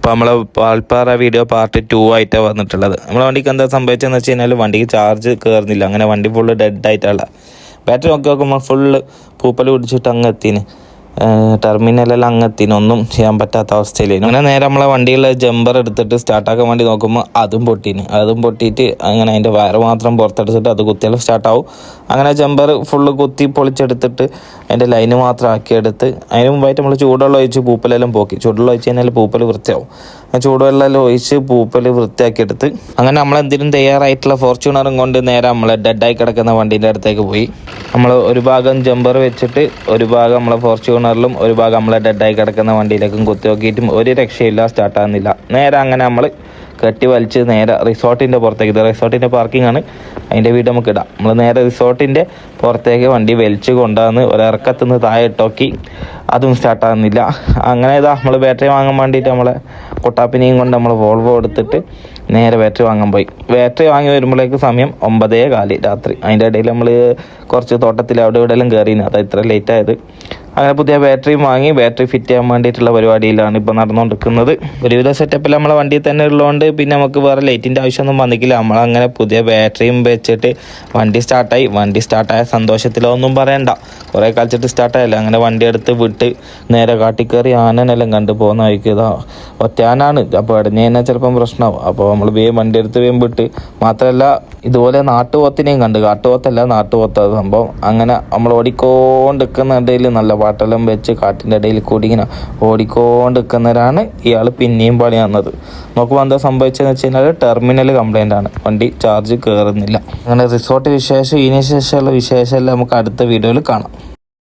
അപ്പോൾ നമ്മൾ Valparai video part 2 ആയിട്ടാണ് വന്നിട്ടുള്ളത്. നമ്മളെ വണ്ടിക്ക് എന്താ സംഭവിച്ചതെന്ന് വെച്ച് കഴിഞ്ഞാൽ വണ്ടിക്ക് ചാർജ് കയറുന്നില്ല. അങ്ങനെ വണ്ടി ഫുള്ള് ഡെഡ് ആയിട്ടുള്ള ബാറ്ററി നോക്കുമ്പോൾ ഫുള്ള് പൂപ്പൽ പിടിച്ചിട്ട് അങ്ങ് എത്തിന് ടെർമിനലെല്ലാം അങ്ങെത്തിന് ഒന്നും ചെയ്യാൻ പറ്റാത്ത അവസ്ഥയിൽ. അങ്ങനെ നേരെ നമ്മളെ വണ്ടിയുള്ള ജമ്പർ എടുത്തിട്ട് സ്റ്റാർട്ടാക്കാൻ വേണ്ടി നോക്കുമ്പോൾ അതും പൊട്ടിയിട്ട് അങ്ങനെ അതിൻ്റെ വയറ് മാത്രം പുറത്തെടുത്തിട്ട് അത് കുത്തിയാൽ സ്റ്റാർട്ടാവും. അങ്ങനെ ജമ്പർ ഫുള്ള് കുത്തി പൊളിച്ചെടുത്തിട്ട് അതിൻ്റെ ലൈന് മാത്രം ആക്കിയെടുത്ത് അതിന് മുമ്പായിട്ട് നമ്മൾ ചൂടുവെള്ളം ഒഴിച്ച് പൂപ്പലെല്ലാം പോക്കി. ചൂടുവെള്ളം ഒഴിച്ച് കഴിഞ്ഞാൽ പൂപ്പൽ വൃത്തിയാവും. ചൂടുവെള്ളം ഒഴിച്ച് പൂപ്പൽ വൃത്തിയാക്കിയെടുത്ത് അങ്ങനെ നമ്മളെന്തിനും തയ്യാറായിട്ടുള്ള ഫോർച്യൂണറും കൊണ്ട് നേരെ നമ്മളെ ഡെഡായി കിടക്കുന്ന വണ്ടീൻ്റെ അടുത്തേക്ക് പോയി. നമ്മൾ ഒരു ഭാഗം ജമ്പർ വെച്ചിട്ട് ഒരു ഭാഗം നമ്മളെ ഫോർച്യൂണറിലും ഒരു ഭാഗം നമ്മളെ ഡെഡായി കിടക്കുന്ന വണ്ടിയിലേക്കും കുത്തി നോക്കിയിട്ടും ഒരു രക്ഷയില്ല, സ്റ്റാർട്ടാകുന്നില്ല. നേരെ അങ്ങനെ നമ്മൾ കെട്ടി വലിച്ച് നേരെ റിസോർട്ടിൻ്റെ പുറത്തേക്ക്, ഇത് റിസോർട്ടിൻ്റെ പാർക്കിംഗ് ആണ്, അതിൻ്റെ വീട് നമുക്ക് ഇടാം. നമ്മൾ നേരെ റിസോർട്ടിൻ്റെ പുറത്തേക്ക് വണ്ടി വലിച്ച് കൊണ്ടുവന്ന് ഒരിറക്കത്തുനിന്ന് താഴെ ഇട്ടോക്കി, അതും സ്റ്റാർട്ടാകുന്നില്ല. അങ്ങനെ ഇതാ നമ്മൾ ബാറ്ററി വാങ്ങാൻ വേണ്ടിയിട്ട് നമ്മളെ കൊട്ടാപ്പിനെയും കൊണ്ട് നമ്മൾ വോൾവോ എടുത്തിട്ട് നേരെ ബാറ്ററി വാങ്ങാൻ പോയി. ബാറ്ററി വാങ്ങി വരുമ്പോഴേക്ക് സമയം 9:15 രാത്രി. അതിൻ്റെ ഇടയിൽ നമ്മൾ കുറച്ച് തോട്ടത്തിൽ അവിടെ ഇവിടെയെല്ലാം കയറിന്, അതാ ഇത്ര ലേറ്റ് ആയത്. അങ്ങനെ പുതിയ ബാറ്ററിയും വാങ്ങി ബാറ്ററി ഫിറ്റ് ചെയ്യാൻ വേണ്ടിയിട്ടുള്ള പരിപാടിയിലാണ് ഇപ്പോൾ നടന്നുകൊണ്ടിരിക്കുന്നത്. ഒരുവിധ സെറ്റപ്പിൽ നമ്മളെ വണ്ടിയിൽ തന്നെ ഉള്ളതുകൊണ്ട് പിന്നെ നമുക്ക് വേറെ ലൈറ്റിൻ്റെ ആവശ്യമൊന്നും വന്നിക്കില്ല. നമ്മളങ്ങനെ പുതിയ ബാറ്ററിയും വെച്ചിട്ട് വണ്ടി സ്റ്റാർട്ടായ സന്തോഷത്തിലൊന്നും പറയണ്ട. കുറേ കളിച്ചിട്ട് സ്റ്റാർട്ടായല്ലോ. അങ്ങനെ വണ്ടി എടുത്ത് വിട്ട് നേരെ കാട്ടിക്കയറി ആനനെല്ലാം കണ്ടു പോകുന്ന വഴിക്കുക. ഒറ്റയാനാണ്, അപ്പോൾ ഇടഞ്ഞു കഴിഞ്ഞാൽ ചിലപ്പം പ്രശ്നമാവും. അപ്പോൾ നമ്മൾ വണ്ടി എടുത്ത് വിട്ട് മാത്രമല്ല ഇതുപോലെ നാട്ടുപോത്തിനെയും കണ്ട്, കാട്ടുപോത്തല്ല നാട്ടുപോത്ത സംഭവം. അങ്ങനെ നമ്മൾ ഓടിക്കൊണ്ടിരിക്കുന്ന ഇടയിൽ നല്ല പാട്ടെല്ലാം വെച്ച് കാട്ടിൻ്റെ ഇടയിൽ കൂടി ഇങ്ങനെ ഓടിക്കൊണ്ടിരിക്കുന്നവരാണ് ഇയാൾ പിന്നെയും പണി വന്നത്. നോക്കുമ്പോൾ എന്താ സംഭവിച്ചതെന്ന് വെച്ച് കഴിഞ്ഞാൽ ടെർമിനൽ കംപ്ലൈൻ്റ് ആണ്, വണ്ടി ചാർജ് കയറുന്നില്ല. അങ്ങനെ റിസോർട്ട് വിശേഷം ഇതിന് ശേഷമുള്ള വിശേഷമെല്ലാം നമുക്ക് അടുത്ത വീഡിയോയിൽ കാണാം.